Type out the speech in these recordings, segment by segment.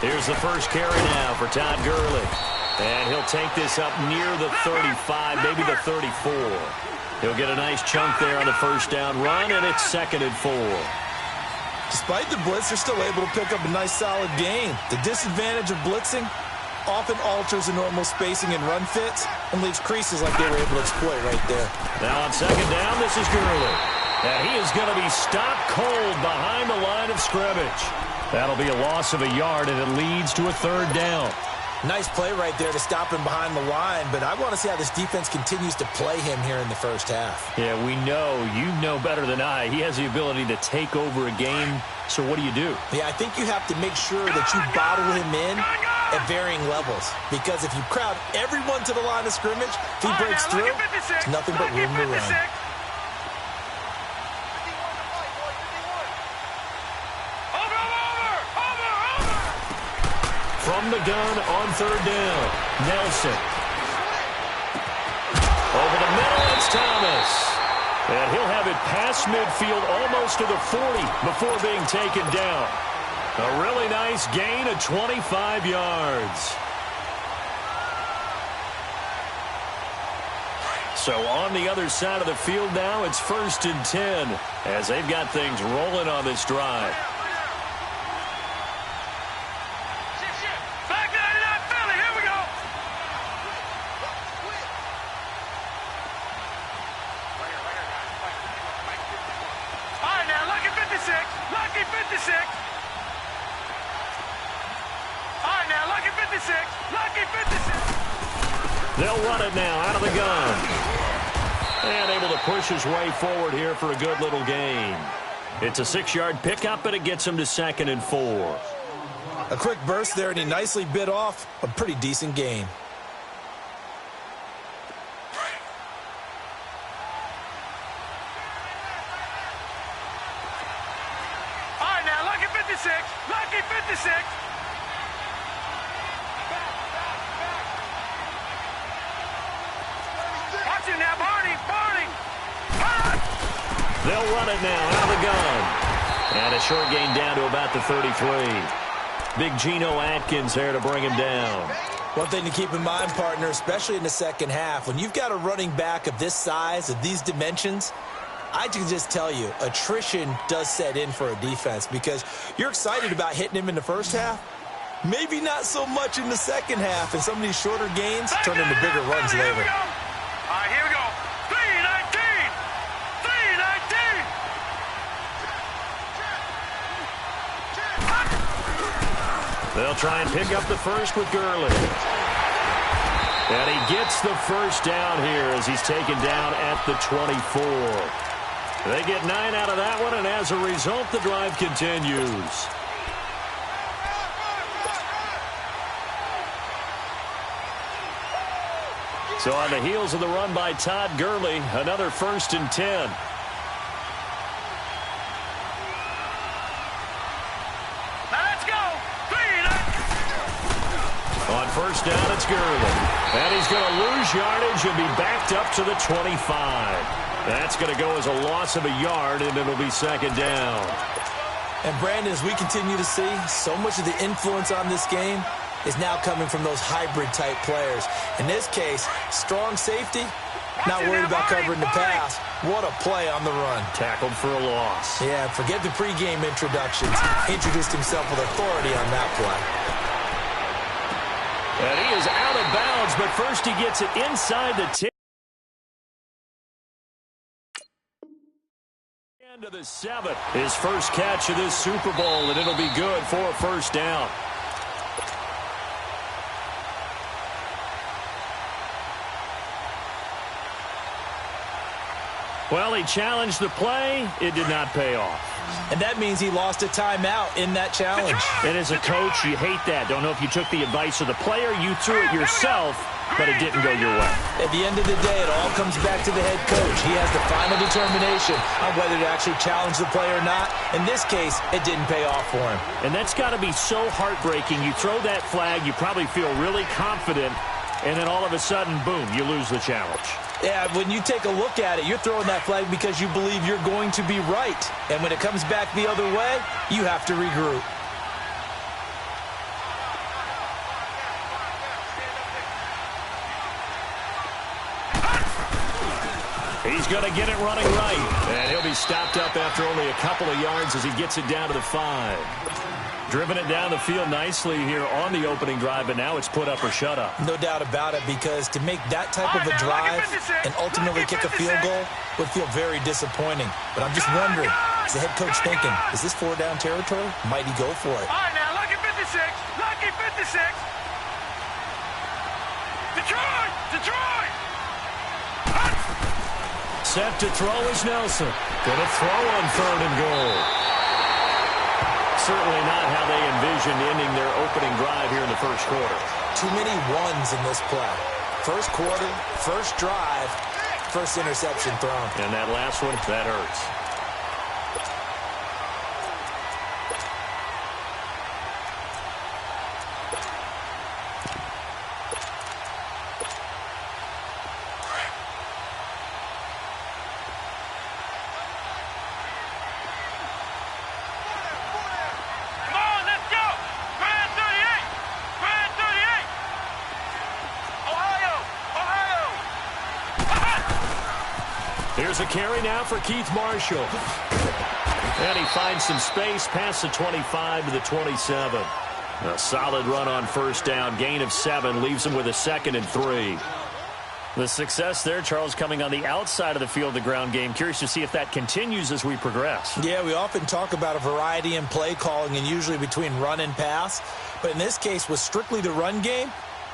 Here's the first carry now for Todd Gurley. And he'll take this up near the 35, maybe the 34. He'll get a nice chunk there on the first down run, and it's 2nd and 4. Despite the blitz, they're still able to pick up a nice solid gain. The disadvantage of blitzing often alters the normal spacing and run fits and leaves creases like they were able to exploit right there. Now on 2nd down, this is Gurley. And he is going to be stopped cold behind the line of scrimmage. That'll be a loss of a yard, and it leads to a 3rd down. Nice play right there to stop him behind the line, but I want to see how this defense continues to play him here in the first half. Yeah, we know. You know better than I. He has the ability to take over a game, so what do you do? Yeah, I think you have to make sure that you bottle him in at varying levels, because if you crowd everyone to the line of scrimmage, if he breaks through, there's nothing but room to run. From the gun on 3rd down, Nelson. Over the middle, it's Thomas. And he'll have it past midfield almost to the 40 before being taken down. A really nice gain of 25 yards. So on the other side of the field now, it's 1st and 10 as they've got things rolling on this drive. They'll run it now out of the gun. And able to push his way forward here for a good little gain. It's a 6-yard pickup, and it gets him to 2nd and 4. A quick burst there, and he nicely bit off a pretty decent gain. All right, now, lucky 56. Lucky 56. Watch it now, Barney. They'll run it now out of the gun. And a short gain down to about the 33. Big Geno Atkins there to bring him down. One thing to keep in mind, partner, especially in the second half, when you've got a running back of this size, of these dimensions, I can just tell you, attrition does set in for a defense because you're excited about hitting him in the first half. Maybe not so much in the second half, and some of these shorter gains turn into bigger runs later. All right, here we go. 3-19. 3-19. They'll try and pick up the first with Gurley. And he gets the first down here as he's taken down at the 24. They get 9 out of that one, and as a result, the drive continues. So on the heels of the run by Todd Gurley, another 1st and 10. On 1st down, it's Gurley. And he's going to lose yardage and be backed up to the 25. That's going to go as a loss of a yard, and it'll be 2nd down. And, Brandon, as we continue to see, so much of the influence on this game is now coming from those hybrid-type players. In this case, strong safety, not worried about covering the pass. What a play on the run. Tackled for a loss. Yeah, forget the pregame introductions. He introduced himself with authority on that play. And he is out of bounds, but first he gets it inside the 10. To the 7th. His first catch of this Super Bowl, and it'll be good for a 1st down. Well, he challenged the play. It did not pay off. And that means he lost a timeout in that challenge. And as a coach, you hate that. Don't know if you took the advice of the player. You threw it yourself, but it didn't go your way. At the end of the day, it all comes back to the head coach. He has the final determination on whether to actually challenge the play or not. In this case, it didn't pay off for him. And that's got to be so heartbreaking. You throw that flag, you probably feel really confident, and then all of a sudden, boom, you lose the challenge. Yeah, when you take a look at it, you're throwing that flag because you believe you're going to be right. And when it comes back the other way, you have to regroup. he's going to get it running right. And he'll be stopped up after only a couple of yards as he gets it down to the 5. Driven it down the field nicely here on the opening drive, but now it's put up or shut up. No doubt about it, because to make that type of a drive and ultimately kick a field goal would feel very disappointing. But I'm just wondering, is the head coach thinking, is this 4-down territory? Might he go for it? All right, now, lucky 56. Lucky 56. Detroit! Detroit! Set to throw is Nelson. Going to throw on 3rd and goal. Certainly not how they envisioned ending their opening drive here in the first quarter. Too many ones in this play. First quarter, first drive, first interception thrown. And that last one, that hurts. Here's a carry now for Keith Marshall. And he finds some space past the 25 to the 27. A solid run on first down. Gain of 7 leaves him with a 2nd and 3. The success there, Charles, coming on the outside of the field, the ground game. Curious to see if that continues as we progress. Yeah, we often talk about a variety in play calling and usually between run and pass. But in this case, with strictly the run game,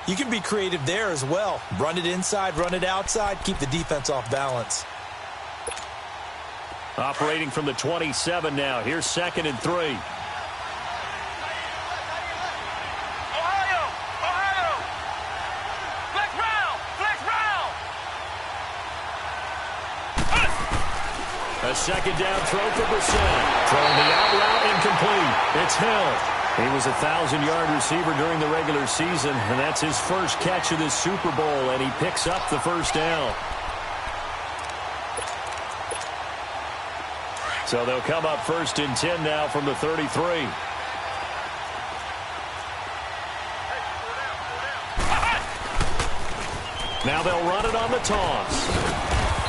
you can be creative there as well. Run it inside, run it outside, keep the defense off balance. Operating from the 27 now. Here's 2nd and 3. Ohio! Ohio! Flex round! Flex round! A 2nd down throw for Brissett. Throwing the out route incomplete. It's Hill. He was a 1,000-yard receiver during the regular season, and that's his first catch of this Super Bowl, and he picks up the first down. So they'll come up 1st and 10 now from the 33. Now they'll run it on the toss.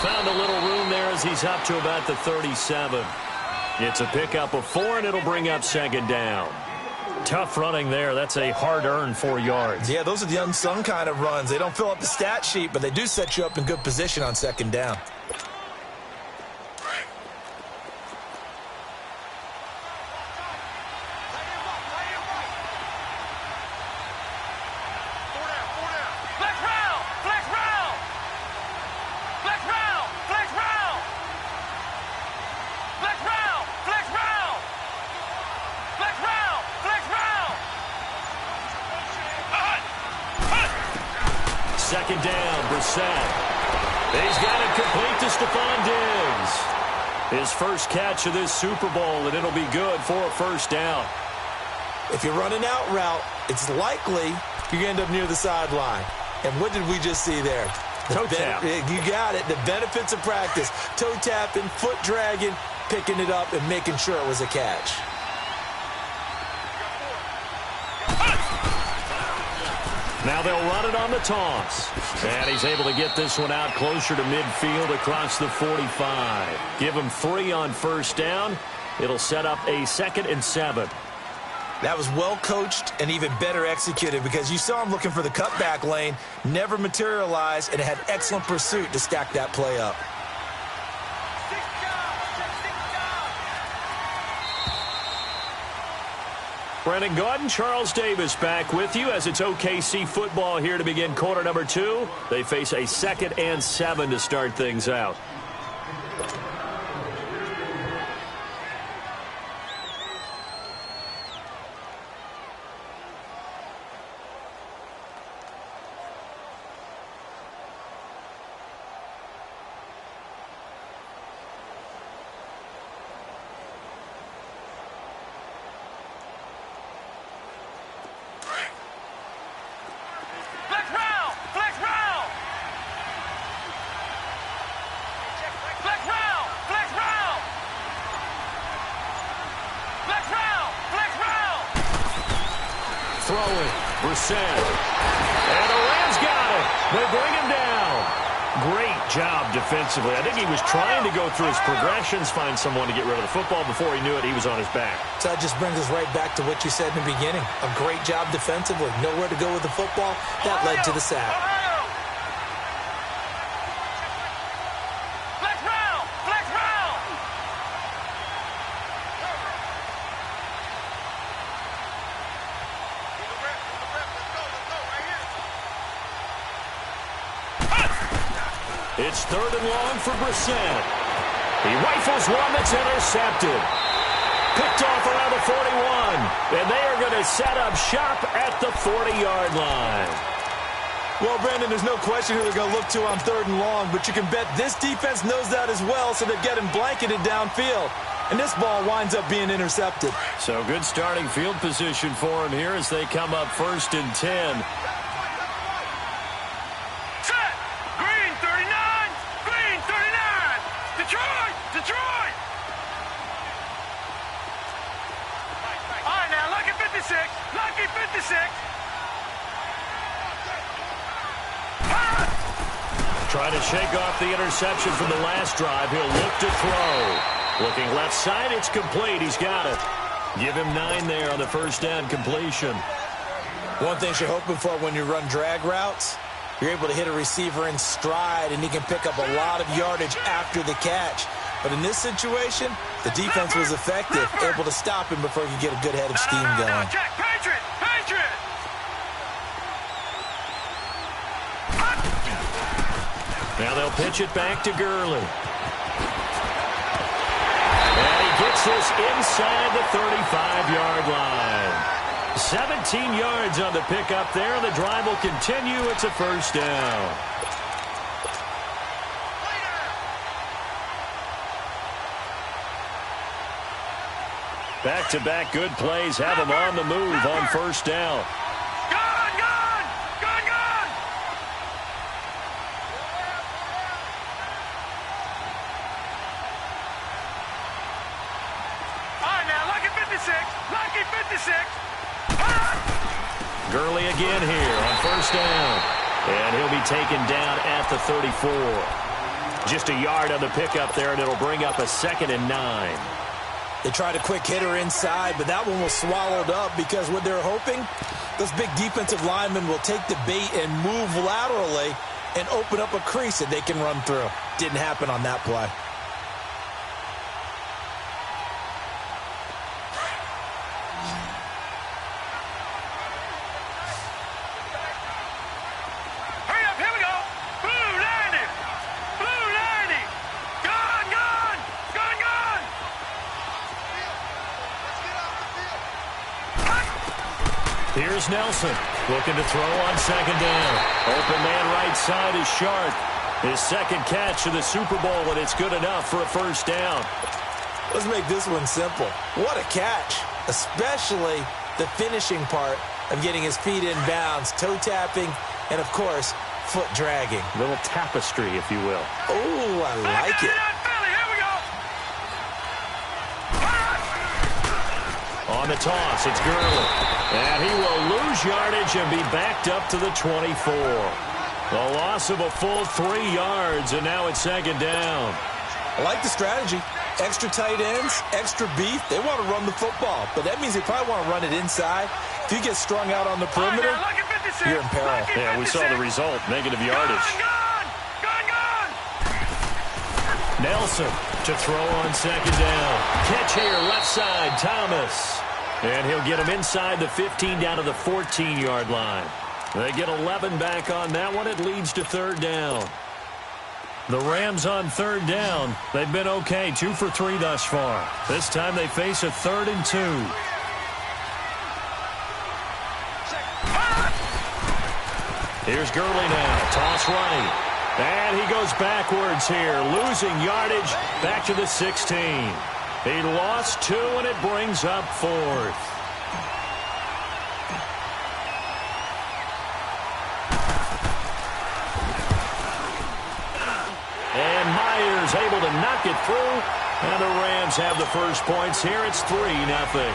Found a little room there as he's up to about the 37. It's a pickup of 4, and it'll bring up 2nd down. Tough running there. That's a hard-earned 4 yards. Yeah, those are the unsung kind of runs. They don't fill up the stat sheet, but they do set you up in good position on 2nd down. Second down, Brissett. He's got it complete to Stephon Diggs. His first catch of this Super Bowl, and it'll be good for a first down. If you're running out route, it's likely you end up near the sideline. And what did we just see there? Toe tap. You got it. The benefits of practice. Toe tapping, foot dragging, picking it up, and making sure it was a catch. Now they'll run it on the toss. And he's able to get this one out closer to midfield across the 45. Give him 3 on first down. It'll set up a 2nd and 7. That was well coached and even better executed because you saw him looking for the cutback lane, never materialized, and had excellent pursuit to stack that play up. Brennan Gaudin, Charles Davis back with you as it's OKC football here to begin quarter number 2. They face a 2nd and 7 to start things out. Throwing, Brissett. And the Rams got it. They bring him down. Great job defensively. I think he was trying to go through his progressions, find someone to get rid of the football. Before he knew it, he was on his back. So that just brings us right back to what you said in the beginning. A great job defensively. Nowhere to go with the football. That led to the sack. Flex round! Flex round! It's 3rd and long for Brissett. He rifles one that's intercepted. Picked off around the 41. And they are going to set up shop at the 40-yard line. Well, Brandon, there's no question who they're going to look to on 3rd and long, but you can bet this defense knows that as well, so they're getting blanketed downfield. And this ball winds up being intercepted. So good starting field position for him here as they come up 1st and 10. Set! Green 39! Green 39! Detroit! Detroit! All right, now, lucky 56! Lucky 56! Trying to shake off the interception from the last drive. He'll look to throw. Looking left side, it's complete. He's got it. Give him 9 there on the 1st down completion. One thing you're hoping for when you run drag routes, you're able to hit a receiver in stride, and he can pick up a lot of yardage after the catch. But in this situation, the defense was effective, able to stop him before he could get a good head of steam going. Jack, Patriot! Patriot! Now they'll pitch it back to Gurley. And he gets this inside the 35-yard line. 17 yards on the pickup there. The drive will continue. It's a 1st down. Back-to-back good plays have him on the move on 1st down. Gone! Gone! Gone! Gone! All right, now, lucky 56! Lucky 56! Gurley again here on 1st down. And he'll be taken down at the 34. Just a yard on the pickup there, and it'll bring up a 2nd and 9. They tried a quick hitter inside, but that one was swallowed up because what they're hoping, those big defensive linemen will take the bait and move laterally and open up a crease that they can run through. Didn't happen on that play. Hurry up, here we go! Blue 90! Blue 90! Gone! Gone! Gone! Gone! Here's Nelson looking to throw on 2nd down. Open man right side is Sharp. His 2nd catch of the Super Bowl, and it's good enough for a 1st down. Let's make this one simple. What a catch, especially the finishing part of getting his feet in bounds, toe tapping, and, of course, foot dragging. Little tapestry, if you will. Oh, I like it. Here we go! On the toss, it's Gurley. And he will lose yardage and be backed up to the 24. A loss of a full 3 yards, and now it's 2nd down. I like the strategy. Extra tight ends, extra beef. They want to run the football, but that means they probably want to run it inside. If you get strung out on the perimeter, you're in peril. Yeah, we saw the result, negative yardage. Gone! Gone! Gone! Nelson to throw on 2nd down. Catch here, left side, Thomas. And he'll get him inside the 15 down to the 14-yard line. They get 11 back on that one. It leads to 3rd down. The Rams on 3rd down. They've been okay, 2 for 3 thus far. This time they face a 3rd and 2. Here's Gurley now. Toss right. And he goes backwards here, losing yardage back to the 16. He lost 2, and it brings up 4th. And Myers able to knock it through. And the Rams have the first points here. It's 3-0.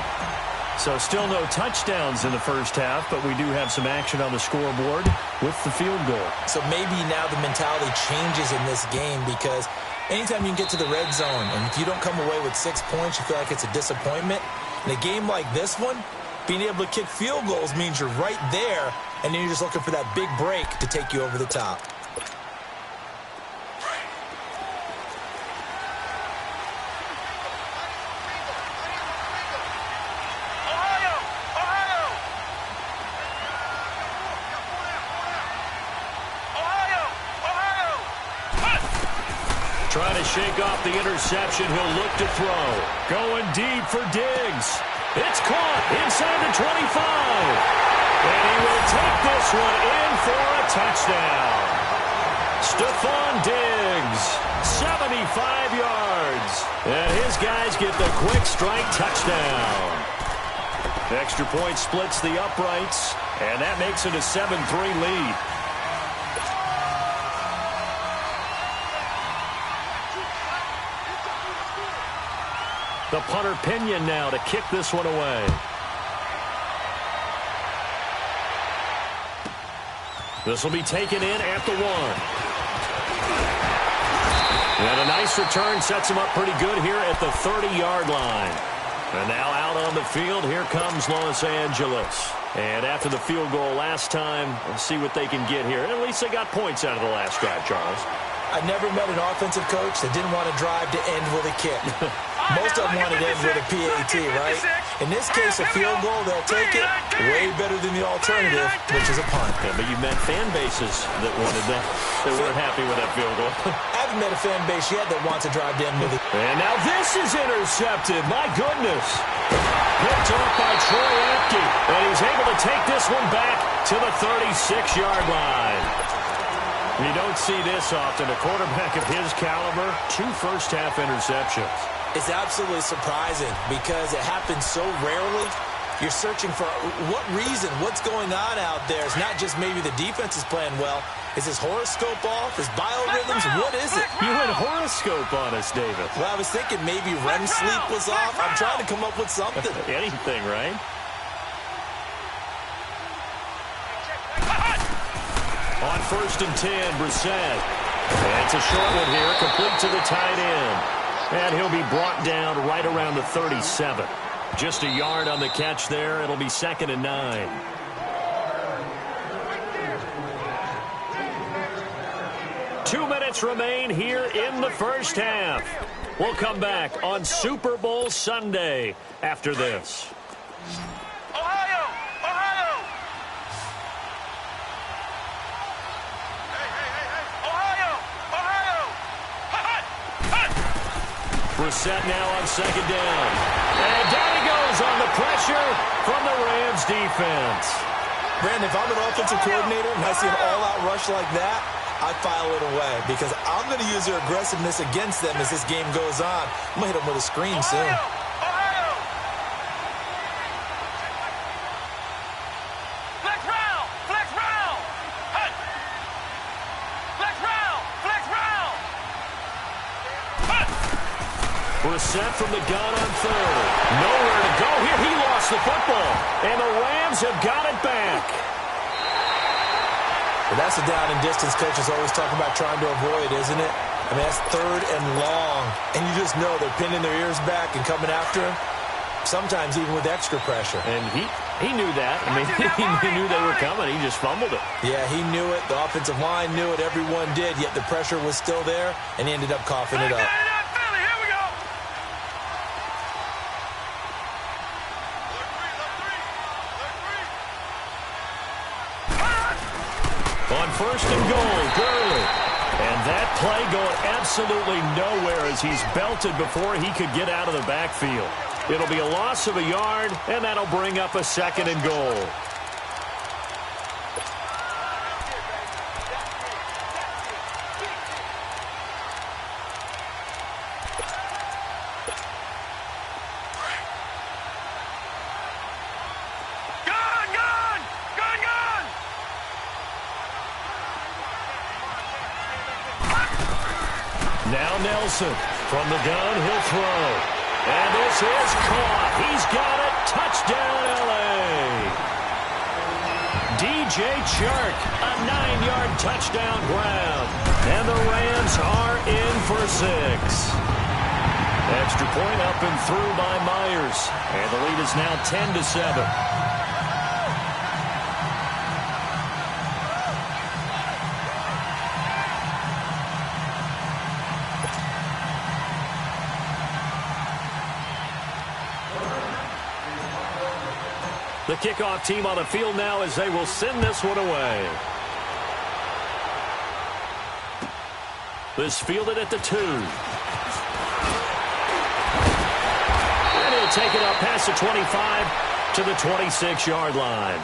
So still no touchdowns in the first half, but we do have some action on the scoreboard with the field goal. So maybe now the mentality changes in this game because anytime you can get to the red zone and if you don't come away with 6 points, you feel like it's a disappointment. In a game like this one, being able to kick field goals means you're right there, and then you're just looking for that big break to take you over the top. Trying to shake off the interception. He'll look to throw. Going deep for Diggs. It's caught inside the 25. And he will take this one in for a touchdown. Stephon Diggs, 75 yards. And his guys get the quick strike touchdown. Extra point splits the uprights, and that makes it a 7-3 lead. The punter Pinion now to kick this one away. This will be taken in at the 1. And a nice return sets him up pretty good here at the 30-yard line. And now out on the field, here comes Los Angeles. And after the field goal last time, we'll see what they can get here. At least they got points out of the last drive, Charles. I never met an offensive coach that didn't want to drive to end with a kick. Most of them wanted to end with a PAT, right? In this case, a field goal, they'll take it way better than the alternative, which is a punt. Yeah, but you met fan bases that wanted that. They weren't happy with that field goal. I haven't met a fan base yet that wants to drive to end with it. And now this is intercepted. My goodness. Picked off by Troy Apke. And he's able to take this one back to the 36-yard line. You don't see this often. A quarterback of his caliber, 2 first-half interceptions. It's absolutely surprising because it happens so rarely. You're searching for what reason, what's going on out there. It's not just maybe the defense is playing well. Is his horoscope off? His biorhythms? What is it? You went horoscope on us, David. Well, I was thinking maybe REM sleep was off. I'm trying to come up with something. Anything, right? On 1st and 10, Brissett. And it's a short one here, complete to the tight end. And he'll be brought down right around the 37. Just a yard on the catch there. It'll be 2nd and 9. Two minutes remain here in the first half. We'll come back on Super Bowl Sunday after this. Brissett now on 2nd down. And down he goes on the pressure from the Rams defense. Brandon, if I'm an offensive coordinator and I see an all-out rush like that, I file it away because I'm going to use their aggressiveness against them as this game goes on. I'm going to hit them with a screen soon. Brissett from the gun on 3rd. Nowhere to go here. He lost the football. And the Rams have got it back. Well, that's a down and distance coach is always talking about trying to avoid, isn't it? I mean, that's 3rd and long. And you just know they're pinning their ears back and coming after him. Sometimes even with extra pressure. And he knew that. I mean, he knew they were coming. He just fumbled it. Yeah, he knew it. The offensive line knew it. Everyone did. Yet the pressure was still there, and he ended up coughing it up. On 1st and goal, Gurley. And that play going absolutely nowhere as he's belted before he could get out of the backfield. It'll be a loss of a yard, and that'll bring up a 2nd and goal. Now Nelson from the gun, he'll throw. And this is caught. He's got it. Touchdown, L.A. DJ Chark, a 9-yard touchdown grab. And the Rams are in for 6. Extra point up and through by Myers. And the lead is now 10-7. The kickoff team on the field now as they will send this one away. This fielded at the 2. And he'll take it up past the 25 to the 26-yard line.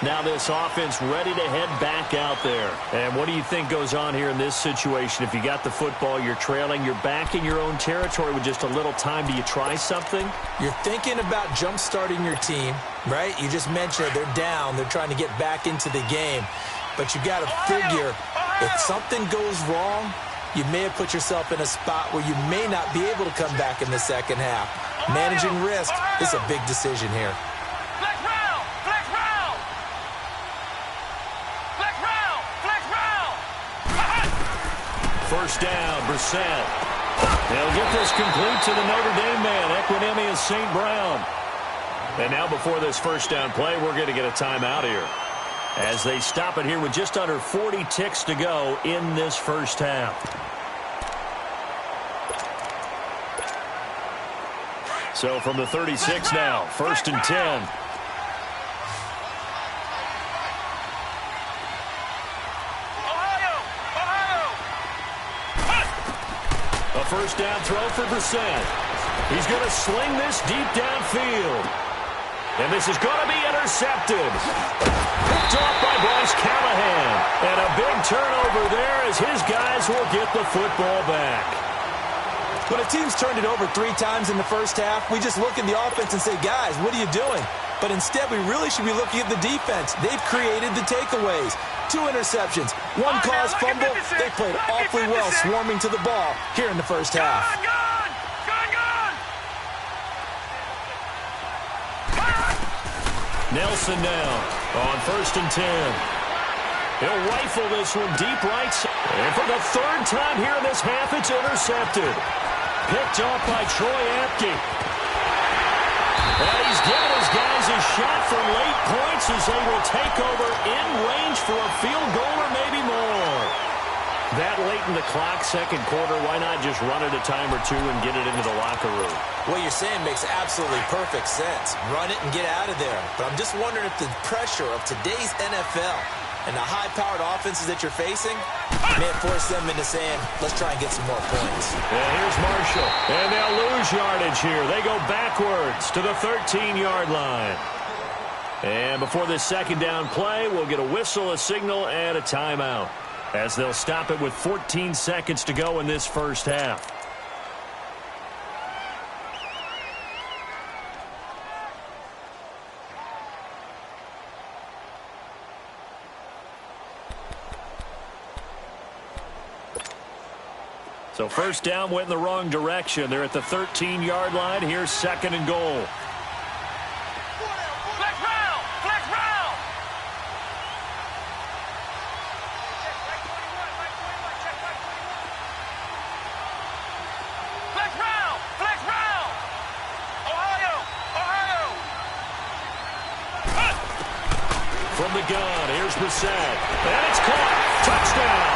Now this offense ready to head back out there. And what do you think goes on here in this situation? If you got the football, you're trailing, you're back in your own territory with just a little time. Do you try something? You're thinking about jump-starting your team, right? You just mentioned it. They're down. They're trying to get back into the game. But you got to figure if something goes wrong, you may have put yourself in a spot where you may not be able to come back in the second half. Managing risk is a big decision here. First down, Brissett. They'll get this complete to the Notre Dame man, Equanimeous St. Brown. And now before this first down play, we're going to get a timeout here as they stop it here with just under 40 ticks to go in this first half. So from the 36 now, 1st and 10. First down throw for Brissett. He's going to sling this deep downfield. And this is going to be intercepted. Picked off by Bryce Callahan. And a big turnover there as his guys will get the football back. When a team's turned it over 3 times in the first half, we just look at the offense and say, guys, what are you doing? But instead, we really should be looking at the defense. They've created the takeaways. 2 interceptions, 1 caused fumble. They played awfully well swarming to the ball here in the first half. Nelson now on 1st and 10. He'll rifle this one deep right side. And for the 3rd time here in this half, it's intercepted. Picked off by Troy Apke. And he's giving his guys a shot for late points as they will take over in range for a field goal or maybe more. That late in the clock, second quarter, why not just run it a time or 2 and get it into the locker room? What you're saying makes absolutely perfect sense. Run it and get out of there. But I'm just wondering if the pressure of today's NFL and the high-powered offenses that you're facing may force them into saying, let's try and get some more points. And here's Marshall. And they'll lose yardage here. They go backwards to the 13-yard line. And before this second down play, we'll get a whistle, a signal, and a timeout, as they'll stop it with 14 seconds to go in this first half. So first down went in the wrong direction. They're at the 13-yard line. Here's 2nd and goal. From the gun, here's Brissett. And it's caught. Touchdown.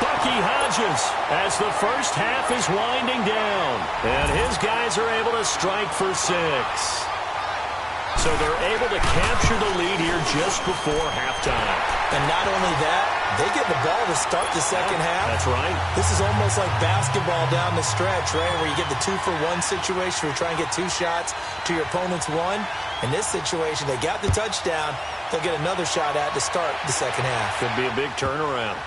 Bucky Hodges as the first half is winding down. And his guys are able to strike for 6. So they're able to capture the lead here just before halftime. And not only that, they get the ball to start the second half. That's right. This is almost like basketball down the stretch, right, where you get the 2-for-1 situation where you try and get 2 shots to your opponent's 1. In this situation, they got the touchdown. They'll get another shot at to start the second half. Could be a big turnaround.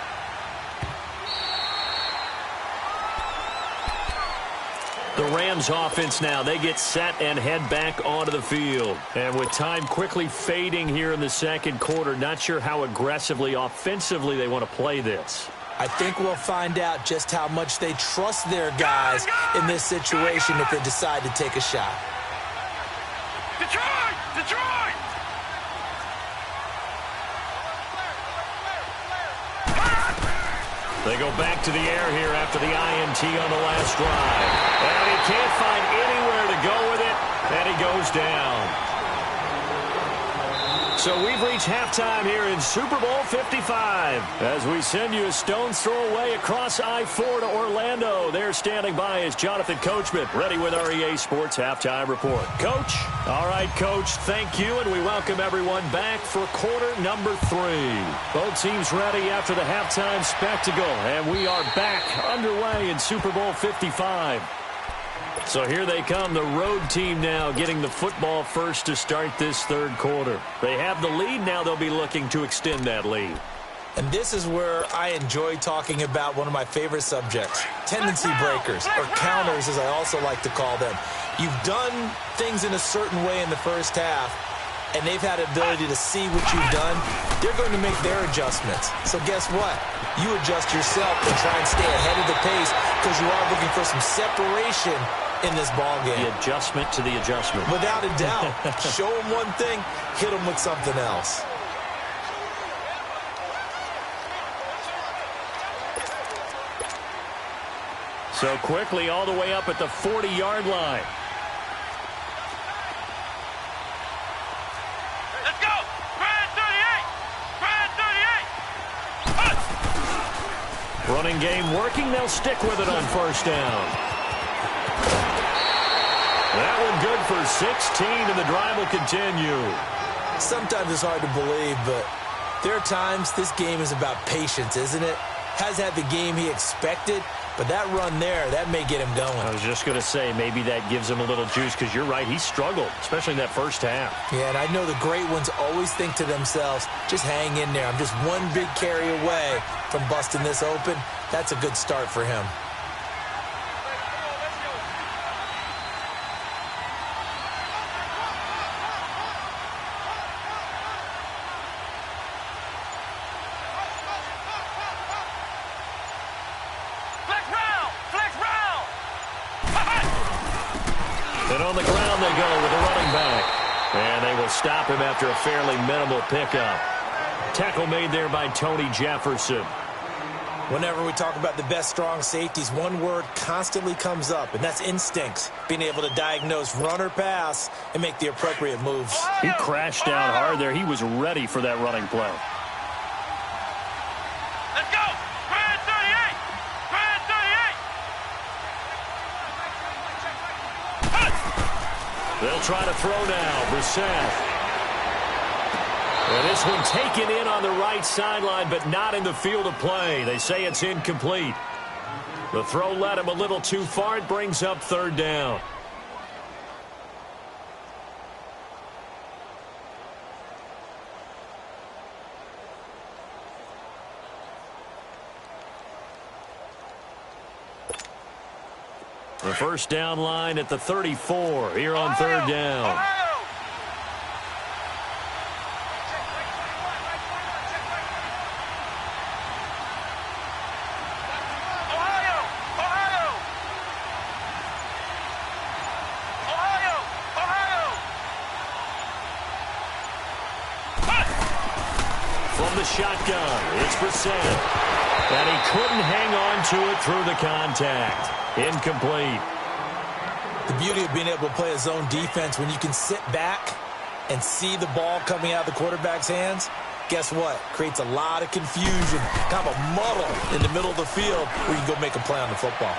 The Rams offense now, they get set and head back onto the field. And with time quickly fading here in the second quarter, not sure how aggressively, offensively they want to play this. I think we'll find out just how much they trust their guys in this situation if they decide to take a shot. Detroit! Detroit! They go back to the air here after the INT on the last drive. And he can't find anywhere to go with it, and he goes down. So we've reached halftime here in Super Bowl 55. As we send you a stone's throw away across I-4 to Orlando. There standing by is Jonathan Coachman, ready with our EA Sports Halftime Report. Coach? All right, Coach, thank you, and we welcome everyone back for quarter number 3. Both teams ready after the halftime spectacle, and we are back underway in Super Bowl 55. So here they come, the road team now getting the football first to start this third quarter. They have the lead. Now they'll be looking to extend that lead. And this is where I enjoy talking about one of my favorite subjects, tendency breakers, or counters as I also like to call them. You've done things in a certain way in the first half, and they've had the ability to see what you've done. They're going to make their adjustments. So guess what? You adjust yourself and try and stay ahead of the pace because you are looking for some separation in this ball game. The adjustment to the adjustment. Without a doubt. Show them one thing, hit them with something else. So quickly all the way up at the 40-yard line. Let's go! Brad 38! Brad 38! Running game working. They'll stick with it on first down. That one good for 16, and the drive will continue. Sometimes it's hard to believe, but there are times this game is about patience, isn't it? Has had the game he expected, but that run there, that may get him going. I was just going to say, maybe that gives him a little juice, because you're right, he struggled, especially in that first half. Yeah, and I know the great ones always think to themselves, just hang in there. I'm just one big carry away from busting this open. That's a good start for him. And on the ground they go with a running back. And they will stop him after a fairly minimal pickup. Tackle made there by Tony Jefferson. Whenever we talk about the best strong safeties, one word constantly comes up, and that's instincts. Being able to diagnose run or pass and make the appropriate moves. He crashed down hard there. He was ready for that running play. Let's go! Brad 38! Brad 38! They'll try to throw now. Brissett. And this one taken in on the right sideline, but not in the field of play. They say it's incomplete. The throw led him a little too far. It brings up third down. The first down line at the 34 here on third down. From the shotgun, it's Brissett. And he couldn't hang on to it through the contact. Incomplete. The beauty of being able to play a zone defense when you can sit back and see the ball coming out of the quarterback's hands, guess what? Creates a lot of confusion, kind of a muddle in the middle of the field where you can go make a play on the football.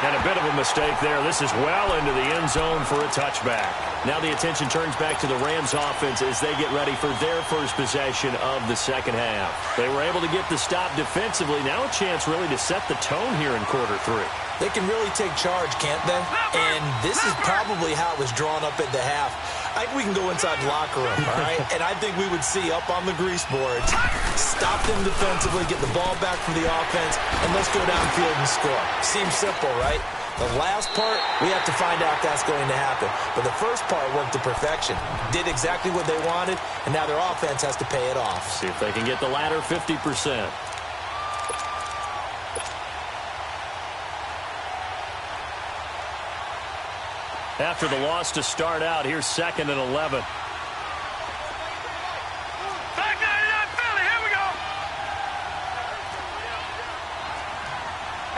And a bit of a mistake there. This is well into the end zone for a touchback. Now the attention turns back to the Rams offense as they get ready for their first possession of the second half. They were able to get the stop defensively. Now a chance really to set the tone here in quarter 3. They can really take charge, can't they? And this is probably how it was drawn up at the half. I think we can go inside the locker room, all right? And I think we would see up on the grease boards, stop them defensively, get the ball back from the offense, and let's go downfield and score. Seems simple, right? The last part, we have to find out if that's going to happen. But the first part worked to perfection. Did exactly what they wanted, and now their offense has to pay it off. See if they can get the latter 50%. After the loss to start out, here's 2nd and 11. Back 99 Philly, here we go.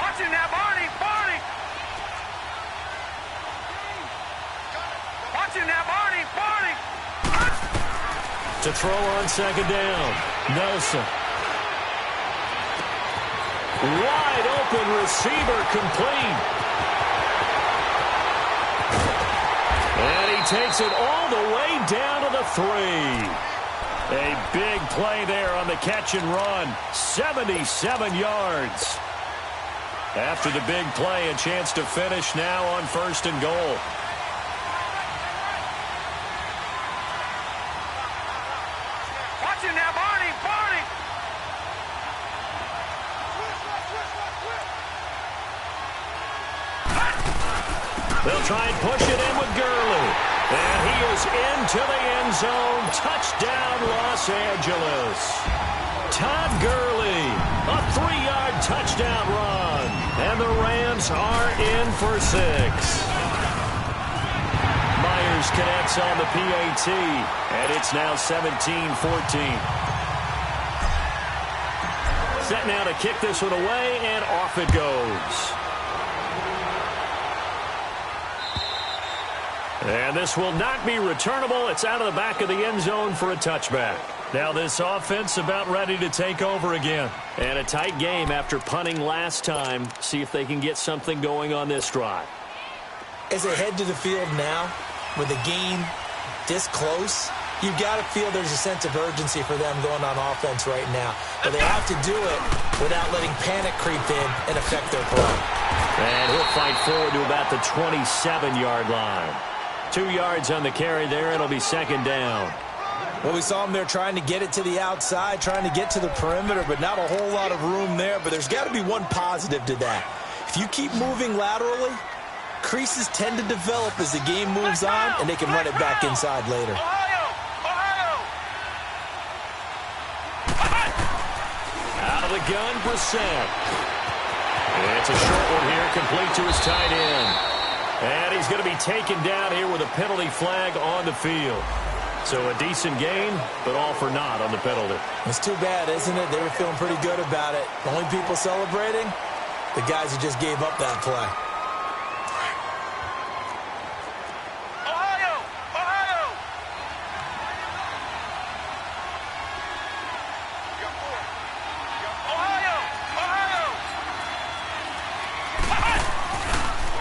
Watching that, Barney. Watching that, Barney. To throw on 2nd down, Nelson. Wide open receiver, complete. And he takes it all the way down to the 3. A big play there on the catch and run. 77 yards. After the big play, a chance to finish now on 1st and goal. Watching that, Barney. They'll try and push it in with Gurley. And he is into the end zone. Touchdown, Los Angeles. Todd Gurley, a 3-yard touchdown run. And the Rams are in for 6. Myers connects on the PAT. And it's now 17-14. Set now to kick this one away, and off it goes. And this will not be returnable. It's out of the back of the end zone for a touchback. Now this offense about ready to take over again. And a tight game after punting last time. See if they can get something going on this drive. As they head to the field now, with the game this close, you've got to feel there's a sense of urgency for them going on offense right now. But they have to do it without letting panic creep in and affect their play. And he'll fight forward to about the 27-yard line. 2 yards on the carry there. It'll be 2nd down. Well, we saw him there trying to get it to the outside, trying to get to the perimeter, but not a whole lot of room there. But there's got to be one positive to that. If you keep moving laterally, creases tend to develop as the game moves on, and they can run it back inside later. Out of the gun, Brissett. It's a short one here, complete to his tight end. And he's going to be taken down here with a penalty flag on the field. So a decent gain, but all for naught on the penalty. It's too bad, isn't it? They were feeling pretty good about it. The only people celebrating, the guys who just gave up that play.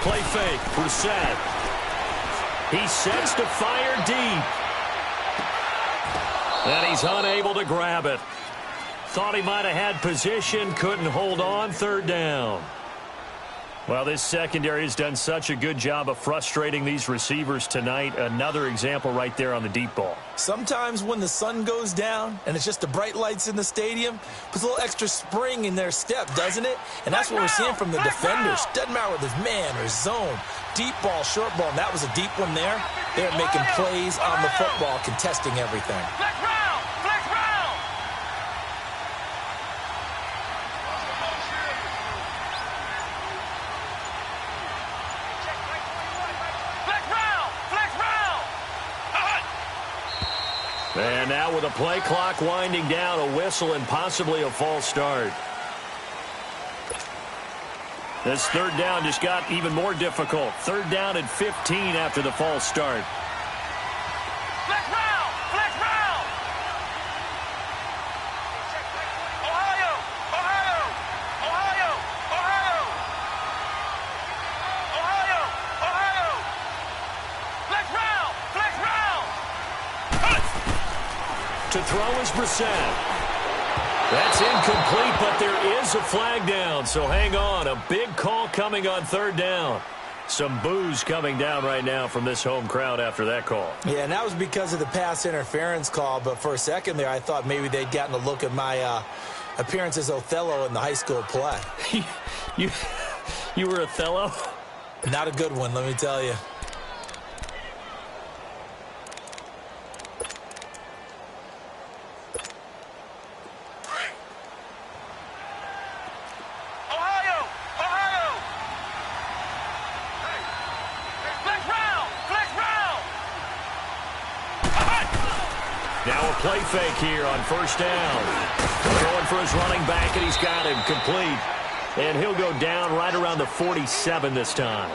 Play fake, Brissett. He sets to fire deep. And he's unable to grab it. Thought he might have had position, couldn't hold on, 3rd down. Well, this secondary has done such a good job of frustrating these receivers tonight. Another example right there on the deep ball. Sometimes when the sun goes down and it's just the bright lights in the stadium, puts a little extra spring in their step, doesn't it? And that's what we're seeing from the defenders. Doesn't matter whether it's man or zone. Deep ball, short ball, and that was a deep one there. They're making plays on the football, contesting everything. Flex round! Flex round! Flex round! Flex round! And now with a play clock winding down, a whistle and possibly a false start. This 3rd down just got even more difficult. 3rd down and 15 after the false start. Flex round! Flex round! Ohio! Ohio! Ohio! Ohio! Ohio! Ohio! Flex round! Flex round! To throw is Brissett. That's incomplete, but there is a flag down, so hang on. A big call coming on 3rd down. Some boos coming down right now from this home crowd after that call. Yeah, and that was because of the pass interference call, but for a second there I thought maybe they'd gotten a look at my appearance as Othello in the high school play. You were Othello? Not a good one, let me tell you. Now a play fake here on first down. Going for his running back, and he's got him complete. And he'll go down right around the 47 this time.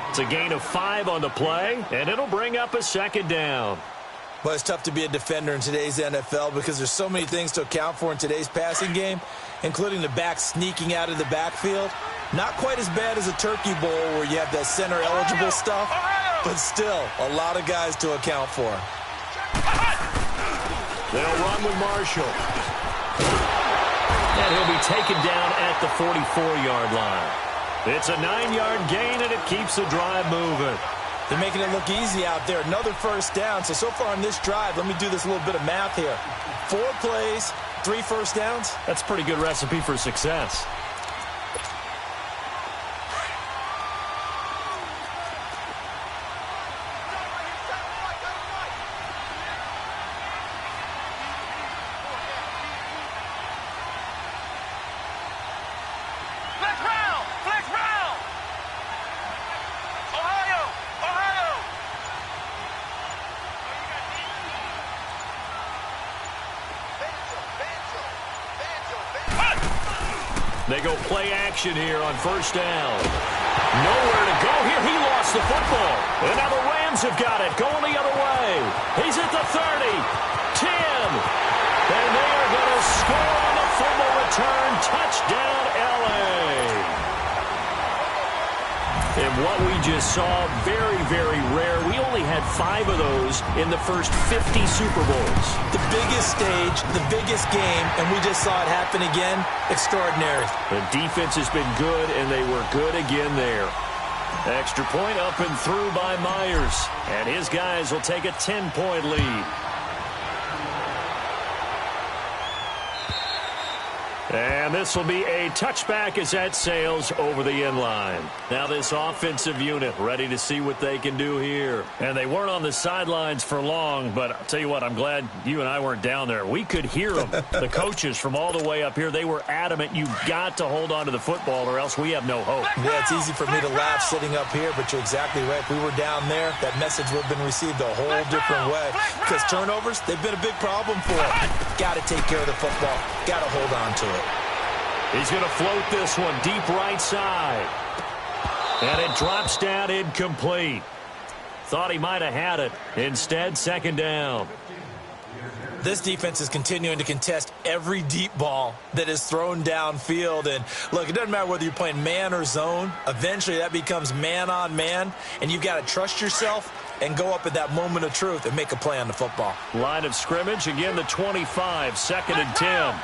It's a gain of 5 on the play, and it'll bring up a second down. Well, it's tough to be a defender in today's NFL because there's so many things to account for in today's passing game, including the back sneaking out of the backfield. Not quite as bad as a turkey bowl where you have that center-eligible stuff, but still a lot of guys to account for. They'll run with Marshall. And he'll be taken down at the 44-yard line. It's a 9-yard gain, and it keeps the drive moving. They're making it look easy out there. Another first down. So far on this drive, let me do this little bit of math here. 4 plays, 3 first downs. That's a pretty good recipe for success. They go play action here on first down. Nowhere to go here. He lost the football. And now the Rams have got it. Going the other way. He's at the 30, 10. And they are going to score on the fumble return. Touchdown, L.A. And what we just saw, very, very rare. We only had 5 of those in the first 50 Super Bowls. The biggest stage, the biggest game, and we just saw it happen again. Extraordinary. The defense has been good, and they were good again there. Extra point up and through by Myers. And his guys will take a 10-point lead. And this will be a touchback as that sails over the end line. Now this offensive unit ready to see what they can do here. And they weren't on the sidelines for long, but I'll tell you what, I'm glad you and I weren't down there. We could hear them. The coaches from all the way up here, they were adamant. You've got to hold on to the football or else we have no hope. Yeah, it's easy for me to laugh sitting up here, but you're exactly right. If we were down there, that message would have been received a whole different way. Because turnovers, they've been a big problem for them. Got to take care of the football. Got to hold on to it. He's going to float this one deep right side. And it drops down incomplete. Thought he might have had it. Instead, second down. This defense is continuing to contest every deep ball that is thrown downfield. And, look, it doesn't matter whether you're playing man or zone. Eventually, that becomes man on man. And you've got to trust yourself and go up at that moment of truth and make a play on the football. Line of scrimmage, again, the 25, second and 10.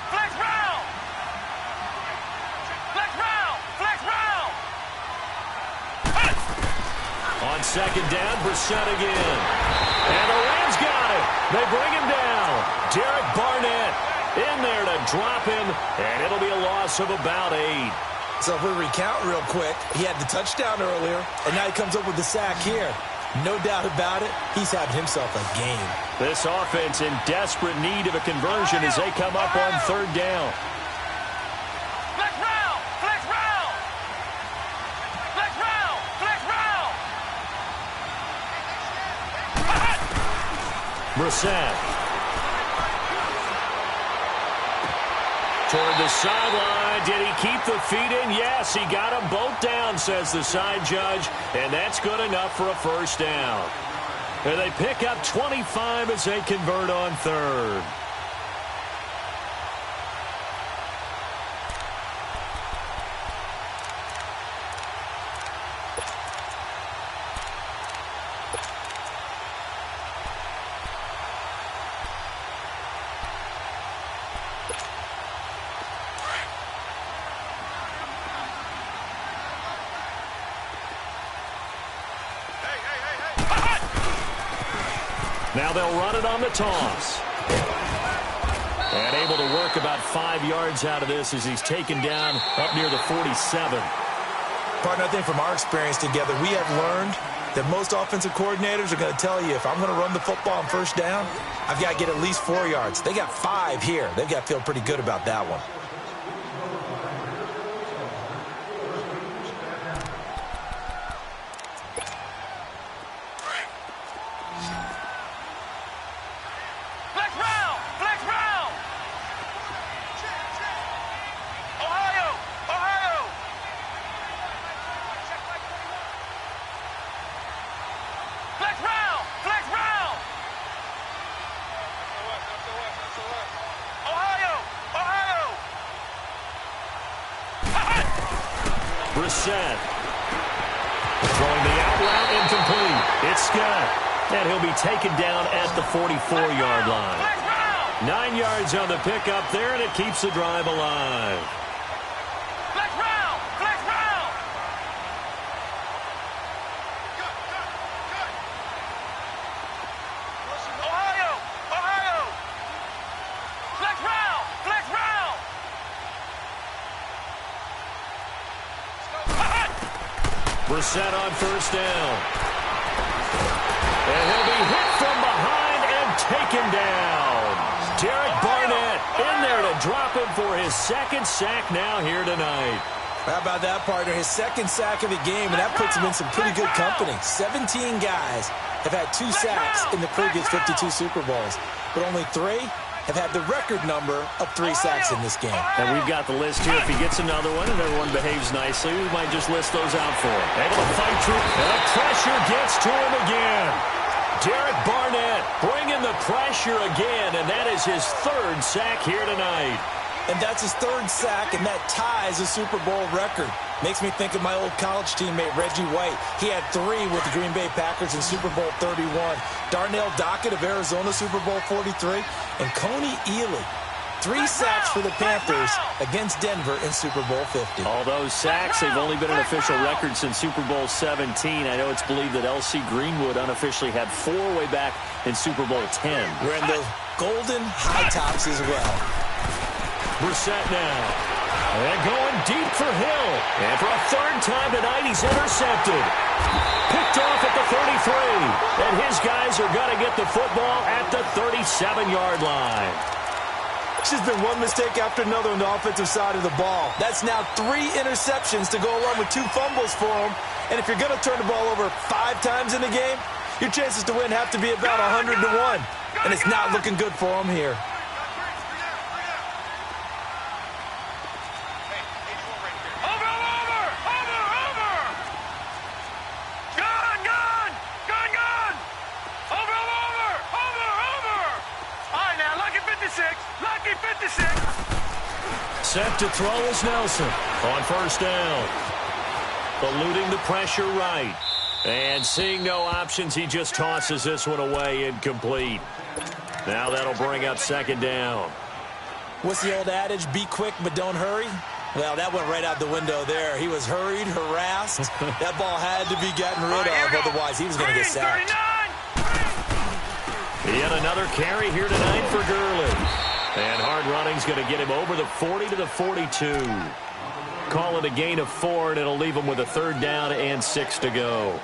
On second down, Brissett again. And the Rams got it. They bring him down. Derek Barnett in there to drop him, and it'll be a loss of about 8. So if we recount real quick, he had the touchdown earlier, and now he comes up with the sack here. No doubt about it, he's having himself a game. This offense in desperate need of a conversion as they come up on third down. Brissett. Toward the sideline. Did he keep the feet in? Yes, he got them both down, says the side judge. And that's good enough for a first down. And they pick up 25 as they convert on third. Now they'll run it on the toss. And able to work about 5 yards out of this as he's taken down up near the 47. Partner, I think from our experience together, we have learned that most offensive coordinators are going to tell you, if I'm going to run the football on first down, I've got to get at least 4 yards. They got 5 here. They've got to feel pretty good about that one. Brissett. Throwing the out route incomplete. It's Scott. And he'll be taken down at the 44-yard line. 9 yards on the pickup there, and it keeps the drive alive. Brissett on first down. And he'll be hit from behind and taken down. Derek Barnett in there to drop him for his second sack now here tonight. How about that, partner? His second sack of the game, and that puts him in some pretty good company. 17 guys have had 2 sacks in the previous 52 Super Bowls, but only 3 have had the record number of 3 sacks in this game. And we've got the list here. If he gets another one and everyone behaves nicely, we might just list those out for him. Able to fight through, and the pressure gets to him again. Derek Barnett bringing the pressure again, and that is his 3rd sack here tonight. And that's his 3rd sack, and that ties a Super Bowl record. Makes me think of my old college teammate, Reggie White. He had 3 with the Green Bay Packers in Super Bowl 31. Darnell Dockett of Arizona, Super Bowl 43. And Coney Ealy, 3 sacks for the Panthers against Denver in Super Bowl 50. All those sacks, they've only been an official record since Super Bowl 17. I know it's believed that L.C. Greenwood unofficially had 4 way back in Super Bowl 10. We're in those golden high tops as well. Brissett now. And going deep for Hill. And for a 3rd time tonight, he's intercepted. Picked off at the 33. And his guys are going to get the football at the 37-yard line. It's just been one mistake after another on the offensive side of the ball. That's now 3 interceptions to go along with 2 fumbles for him. And if you're going to turn the ball over 5 times in the game, your chances to win have to be about 100 to 1. And it's not looking good for him here. Set to throw is Nelson on first down. Eluding the pressure right. And seeing no options, he just tosses this one away incomplete. Now that'll bring up 2nd down. What's the old adage? Be quick, but don't hurry. Well, that went right out the window there. He was hurried, harassed. That ball had to be gotten rid of, otherwise he was going to get sacked. Yet another carry here tonight for Gurley. And hard running's going to get him over the 40 to the 42. Call it a gain of 4, and it'll leave him with a 3rd down and 6 to go.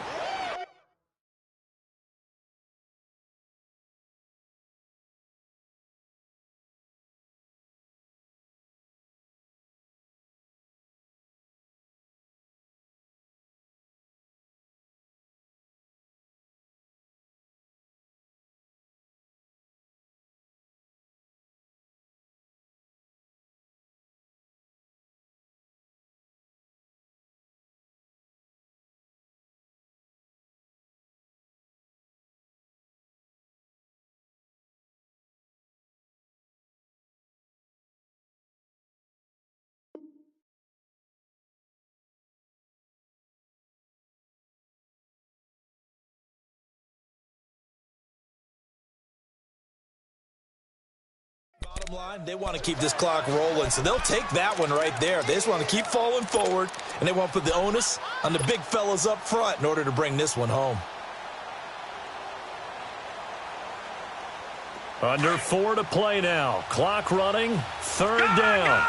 Bottom line, they want to keep this clock rolling, so they'll take that one right there. They just want to keep falling forward, and they want to put the onus on the big fellas up front in order to bring this one home. Under 4 to play now. Clock running. 3rd down.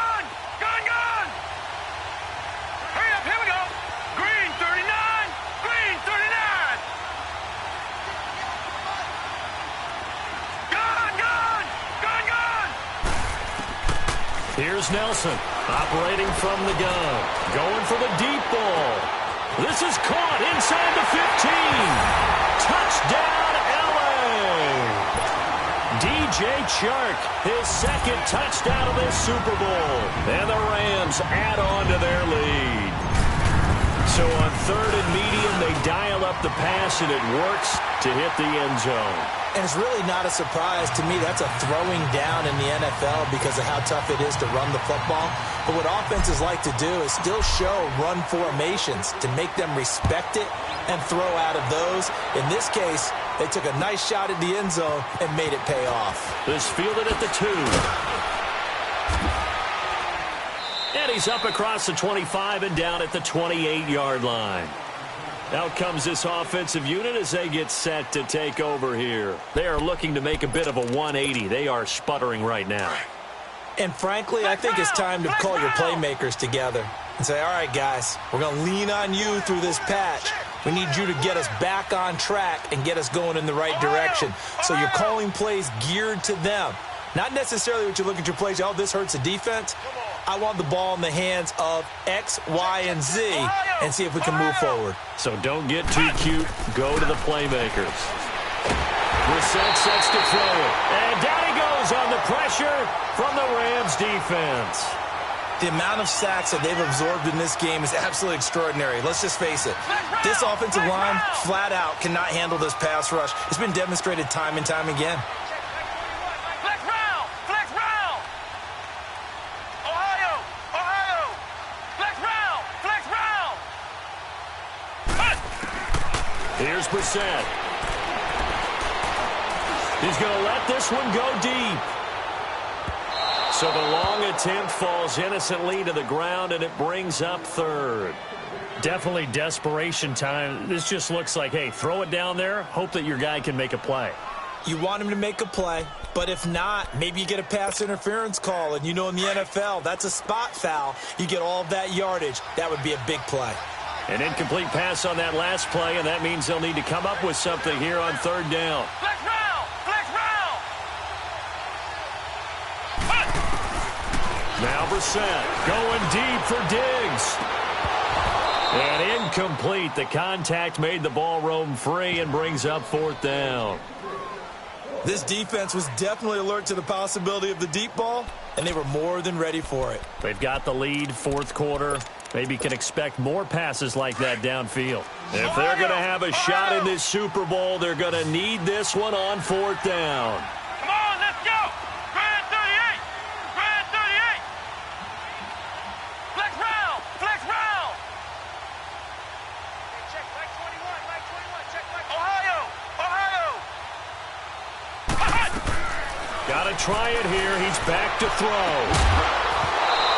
Gone! Hurry up, here we go. Here's Nelson, operating from the gun, going for the deep ball. This is caught inside the 15. Touchdown, L.A. DJ Chark, his second touchdown of this Super Bowl. And the Rams add on to their lead. So on third and medium, they dial up the pass, and it works to hit the end zone. And it's really not a surprise to me. That's a throwing down in the NFL because of how tough it is to run the football. But what offenses like to do is still show run formations to make them respect it and throw out of those. In this case, they took a nice shot at the end zone and made it pay off. This fielded at the 2. And he's up across the 25 and down at the 28-yard line. Out comes this offensive unit as they get set to take over here. They are looking to make a bit of a 180. They are sputtering right now. And frankly, I think it's time to call your playmakers together and say, all right, guys, we're going to lean on you through this patch. We need you to get us back on track and get us going in the right direction. So you're calling plays geared to them. Not necessarily what you look at your plays, oh, this hurts the defense. I want the ball in the hands of X, Y, and Z and see if we can move forward. So don't get too cute. Go to the playmakers. Brissett sets to throw it. And down he goes on the pressure from the Rams defense. The amount of sacks that they've absorbed in this game is absolutely extraordinary. Let's just face it. This offensive line, flat out, cannot handle this pass rush. It's been demonstrated time and time again. Here's Brissett. He's going to let this one go deep. So the long attempt falls innocently to the ground, and it brings up third. Definitely desperation time. This just looks like, hey, throw it down there, hope that your guy can make a play. You want him to make a play, but if not, maybe you get a pass interference call, and you know in the NFL, that's a spot foul. You get all of that yardage. That would be a big play. An incomplete pass on that last play, and that means they'll need to come up with something here on third down. Flex round! Flex round! Now Brissett going deep for Diggs. And incomplete. The contact made the ball roam free and brings up fourth down. This defense was definitely alert to the possibility of the deep ball, and they were more than ready for it. They've got the lead, fourth quarter. Maybe can expect more passes like that downfield. If they're going to have a shot in this Super Bowl, they're going to need this one on fourth down. Come on, let's go! Grand 38! Grand 38! Flex round! Flex round! Hey, check Mike 21, Mike 21, check Mike 21. Ohio! Ohio! Got to try it here. He's back to throw.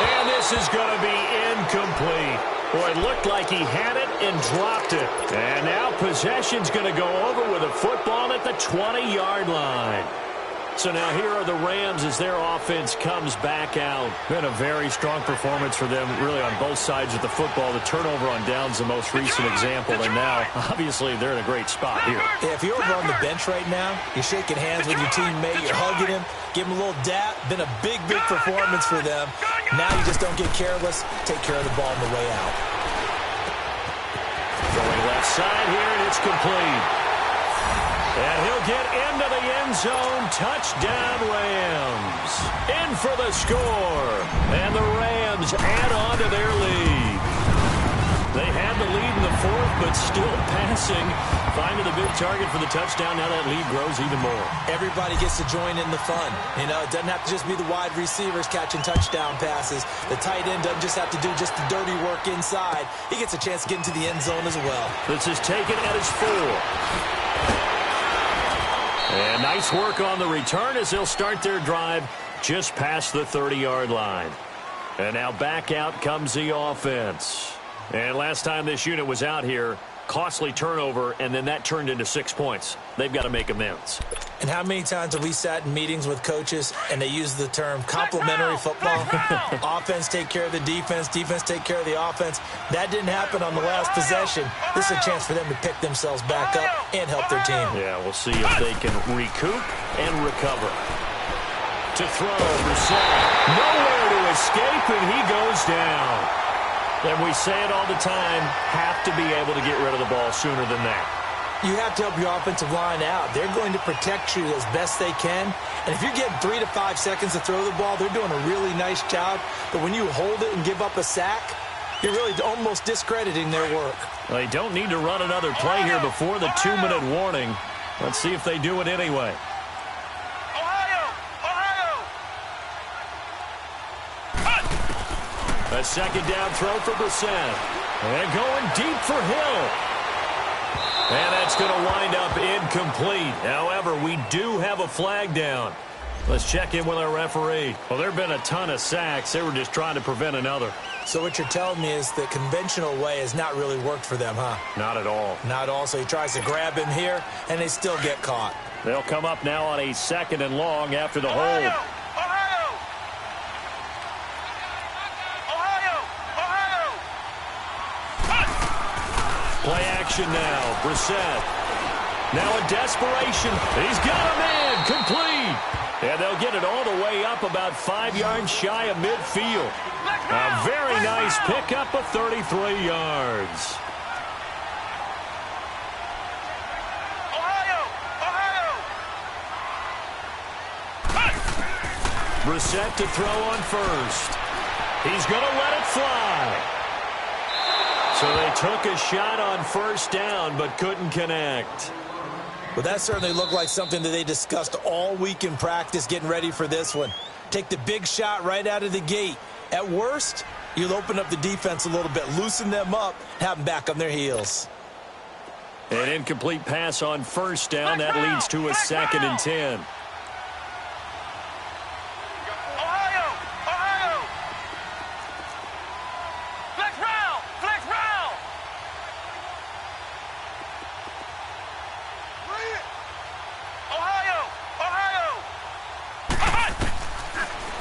And this is going to be incomplete. Boy, it looked like he had it and dropped it. And now possession's going to go over with a football at the 20-yard line. So now here are the Rams as their offense comes back out. Been a very strong performance for them, really, on both sides of the football. The turnover on downs the most recent example, and now, obviously, they're in a great spot here. Yeah, if you're over on the bench right now, you're shaking hands with your teammate, you're hugging him, give him a little dap. Been a big, big performance for them. Now you just don't get careless. Take care of the ball on the way out. Going left side here, and it's complete. And he'll get into the end zone. Touchdown, Rams. In for the score. And the Rams add on to their lead. They had the lead in the fourth, but still passing. Finding the big target for the touchdown. Now that lead grows even more. Everybody gets to join in the fun. You know, it doesn't have to just be the wide receivers catching touchdown passes. The tight end doesn't just have to do just the dirty work inside. He gets a chance to get into the end zone as well. This is taken at his 4. And nice work on the return as they'll start their drive just past the 30-yard line. And now back out comes the offense. And last time this unit was out here, costly turnover, and then that turned into 6 points. They've got to make amends. And how many times have we sat in meetings with coaches and they use the term complementary football? Offense take care of the defense, defense take care of the offense. That didn't happen on the last possession. This is a chance for them to pick themselves back up and help their team. Yeah, we'll see if they can recoup and recover. To throw, Brissett. Nowhere to escape, and he goes down. And we say it all the time, have to be able to get rid of the ball sooner than that. You have to help your offensive line out. They're going to protect you as best they can. And if you're getting 3 to 5 seconds to throw the ball, they're doing a really nice job. But when you hold it and give up a sack, you're really almost discrediting their work. They don't need to run another play here before the 2-minute warning. Let's see if they do it anyway. A second down throw for Brissett. And going deep for Hill. And that's going to wind up incomplete. However, we do have a flag down. Let's check in with our referee. Well, there have been a ton of sacks. They were just trying to prevent another. So what you're telling me is the conventional way has not really worked for them, huh? Not at all. Not all. So he tries to grab him here, and they still get caught. They'll come up now on a 2nd and long after the hold. Play action now. Brissett. Now a desperation. He's got a man. Complete. And they'll get it all the way up about 5 yards shy of midfield. A very nice pickup of 33 yards. Brissett to throw on first. He's going to let it fly. So they took a shot on first down, but couldn't connect. Well, that certainly looked like something that they discussed all week in practice getting ready for this one. Take the big shot right out of the gate. At worst, you'll open up the defense a little bit, loosen them up, have them back on their heels. An incomplete pass on first down. That leads to a 2nd and 10.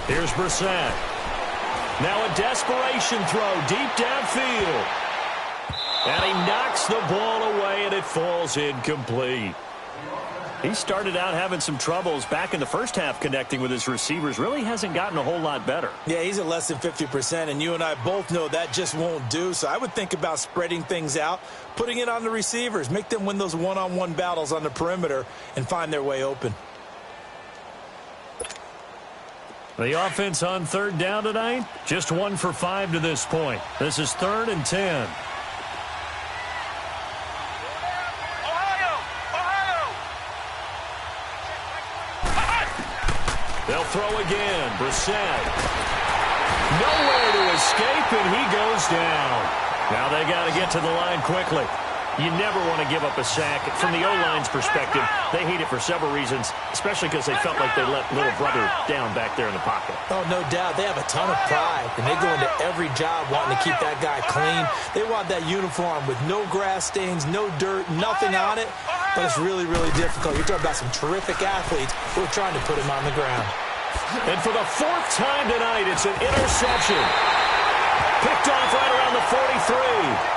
Here's Brissett. Now a desperation throw deep downfield. And he knocks the ball away, and it falls incomplete. He started out having some troubles back in the first half connecting with his receivers. Really hasn't gotten a whole lot better. Yeah, he's at less than 50%, and you and I both know that just won't do. So I would think about spreading things out, putting it on the receivers, make them win those one-on-one battles on the perimeter and find their way open. The offense on 3rd down tonight, just 1 for 5 to this point. This is 3rd and 10. They'll throw again. Brissett. Nowhere to escape, and he goes down. Now they got to get to the line quickly. You never want to give up a sack. From the O-line's perspective, they hate it for several reasons, especially because they felt like they let little brother down back there in the pocket. Oh, no doubt. They have a ton of pride, and they go into every job wanting to keep that guy clean. They want that uniform with no grass stains, no dirt, nothing on it, but it's really, really difficult. You're talking about some terrific athletes who are trying to put him on the ground. And for the 4th time tonight, it's an interception. Picked off right around the 43.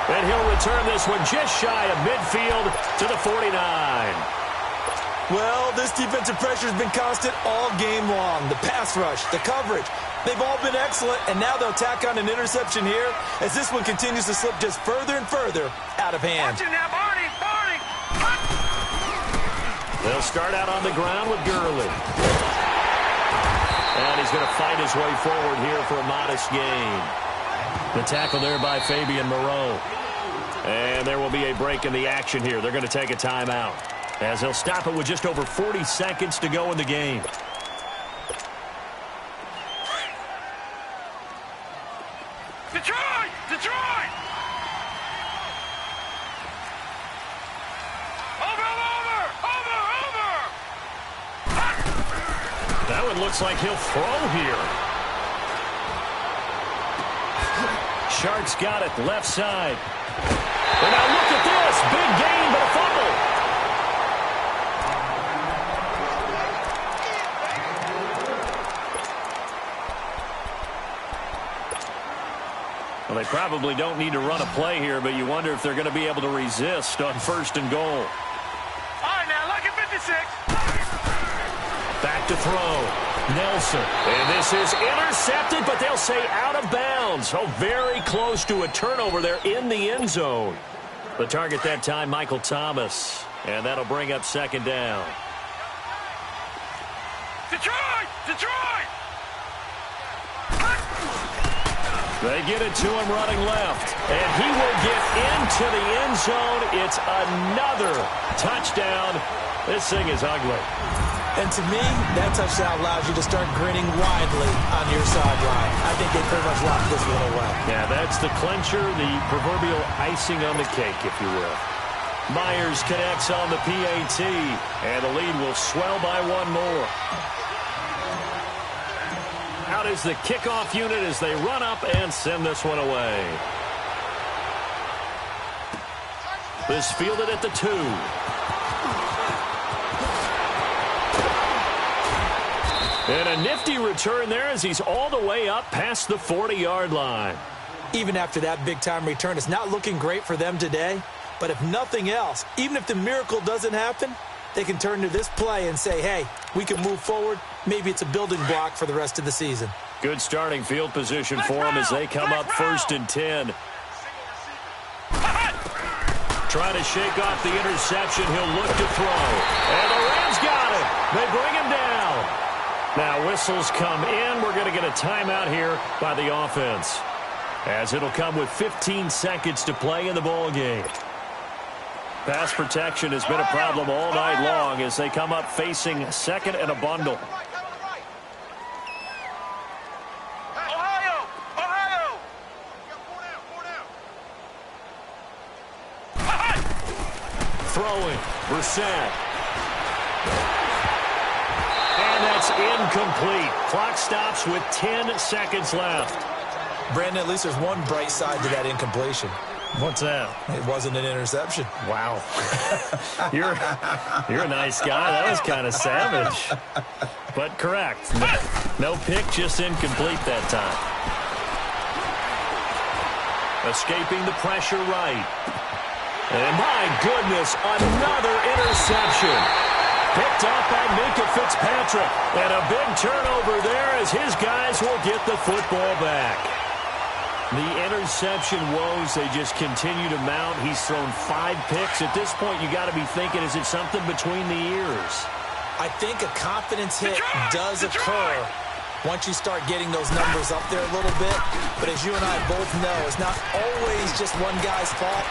And he'll return this one just shy of midfield to the 49. Well, this defensive pressure has been constant all game long. The pass rush, the coverage, they've all been excellent, and now they'll tack on an interception here as this one continues to slip just further and further out of hand. They'll start out on the ground with Gurley. And he's going to fight his way forward here for a modest gain. The tackle there by Fabian Moreau. And there will be a break in the action here. They're going to take a timeout, as he'll stop it with just over 40 seconds to go in the game. Detroit! Detroit! Over! That one looks like he'll throw here. Shark's got it left side. And now look at this. Big gain, but a fumble. Well, they probably don't need to run a play here, but you wonder if they're going to be able to resist on 1st and goal. All right, now, look at 56. Back to throw. Nelson. And this is intercepted, but they'll say out of bounds. Oh, very close to a turnover there in the end zone. The target that time, Michael Thomas. And that'll bring up second down. Detroit! Detroit! They get it to him running left. And he will get into the end zone. It's another touchdown. This thing is ugly. And to me, that touchdown allows you to start grinning widely on your sideline. I think they pretty much locked this one away. Yeah, that's the clincher, the proverbial icing on the cake, if you will. Myers connects on the PAT, and the lead will swell by one more. Out is the kickoff unit as they run up and send this one away. This fielded at the 2. And a nifty return there as he's all the way up past the 40-yard line. Even after that big-time return, it's not looking great for them today. But if nothing else, even if the miracle doesn't happen, they can turn to this play and say, hey, we can move forward. Maybe it's a building block for the rest of the season. Good starting field position for them as they come up 1st and 10. Trying to shake off the interception. He'll look to throw. And the Rams got it. They bring him down. Now whistles come in. We're going to get a timeout here by the offense, as it'll come with 15 seconds to play in the ball game. Pass protection has been a problem all night long as they come up facing second and a bundle. Ohio! Ohio! Throwing. Brissett. And that's incomplete. Clock stops with 10 seconds left. Brandon, at least there's one bright side to that incompletion. What's that? It wasn't an interception. Wow. You're a nice guy. That was kind of savage. But correct. No pick, just incomplete that time. Escaping the pressure right. And my goodness, another interception. Picked up by Minkah Fitzpatrick. And a big turnover there as his guys will get the football back. The interception woes, they just continue to mount. He's thrown 5 picks. At this point, you got to be thinking, is it something between the ears? I think a confidence hit does occur once you start getting those numbers up there a little bit. But as you and I both know, it's not always just one guy's fault.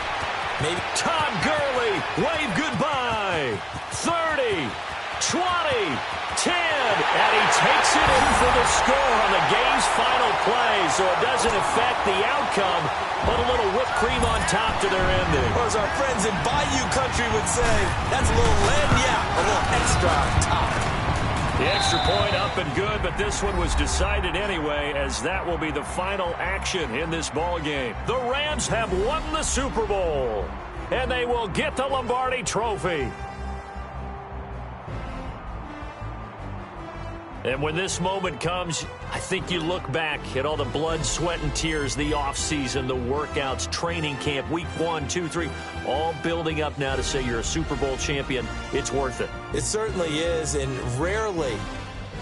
Maybe Todd Gurley, wave goodbye. 30, 20, 10, and he takes it in for the score on the game's final play, so it doesn't affect the outcome, but a little whipped cream on top to their ending. or as our friends in Bayou Country would say, that's a little lagniappe, a little extra on top. The extra point up and good, but this one was decided anyway, as that will be the final action in this ball game. The Rams have won the Super Bowl, and they will get the Lombardi Trophy. And when this moment comes, I think you look back at all the blood, sweat, and tears, the offseason, the workouts, training camp, week 1, 2, 3, all building up now to say you're a Super Bowl champion. It's worth it. It certainly is, and rarely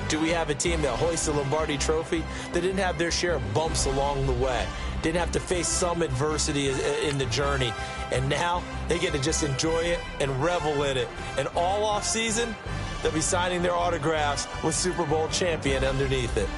do we have a team that hoists the Lombardi Trophy that didn't have their share of bumps along the way, didn't have to face some adversity in the journey, and now they get to just enjoy it and revel in it. And all offseason, they'll be signing their autographs with Super Bowl champion underneath it.